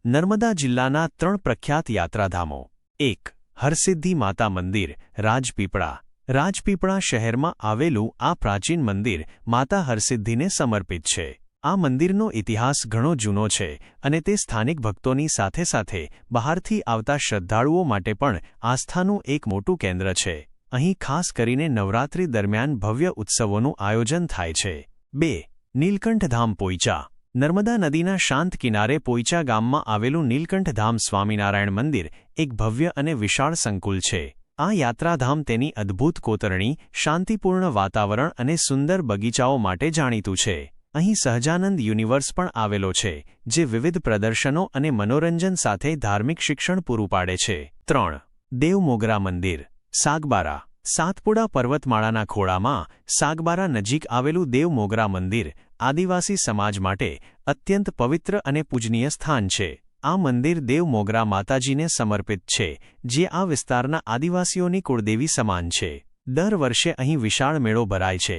નર્મદા જિલ્લાના 3 પ્રખ્યાત યાત્રાધામો 1. હરસિદ્ધિ માતા મંદિર રાજપીપળા રાજપીપળા શહેરમાં આવેલું આ પ્રાચીન મંદિર માતા હરસિદ્ધિને સમર્પિત છે. આ મંદિરનો ઇતિહાસ ઘણો જૂનો છે અને તે સ્થાનિક ભક્તોની સાથે સાથે બહારથી આવતા શ્રદ્ધાળુઓ માટે પણ આસ્થાનું એક મોટું કેન્દ્ર છે. અહીં ખાસ કરીને નવરાત્રિ દરમિયાન ભવ્ય ઉત્સવોનું આયોજન થાય છે. 2. નીલકંઠધામ પોઈચા નર્મદા નદીના શાંત કિનારે પોઈચા ગામમાં આવેલું નીલકંઠધામ સ્વામિનારાયણ મંદિર એક ભવ્ય અને વિશાળ સંકુલ છે. આ યાત્રાધામ તેની અદ્ભુત કોતરણી, શાંતિપૂર્ણ વાતાવરણ અને સુંદર બગીચાઓ માટે જાણીતું છે. અહીં સહજાનંદ યુનિવર્સ પણ આવેલો છે, જે વિવિધ પ્રદર્શનો અને મનોરંજન સાથે ધાર્મિક શિક્ષણ પૂરું પાડે છે. 3. દેવમોગરા મંદિર સાગબારા સાતપુડા પર્વતમાળાના ખોળામાં સાગબારા નજીક આવેલું દેવમોગરા મંદિર આદિવાસી સમાજ માટે અત્યંત પવિત્ર અને પૂજનીય સ્થાન છે. આ મંદિર દેવમોગરા માતાજીને સમર્પિત છે, જે આ વિસ્તારના આદિવાસીઓની કુળદેવી સમાન છે. દર વર્ષે અહીં વિશાળ મેળો ભરાય છે,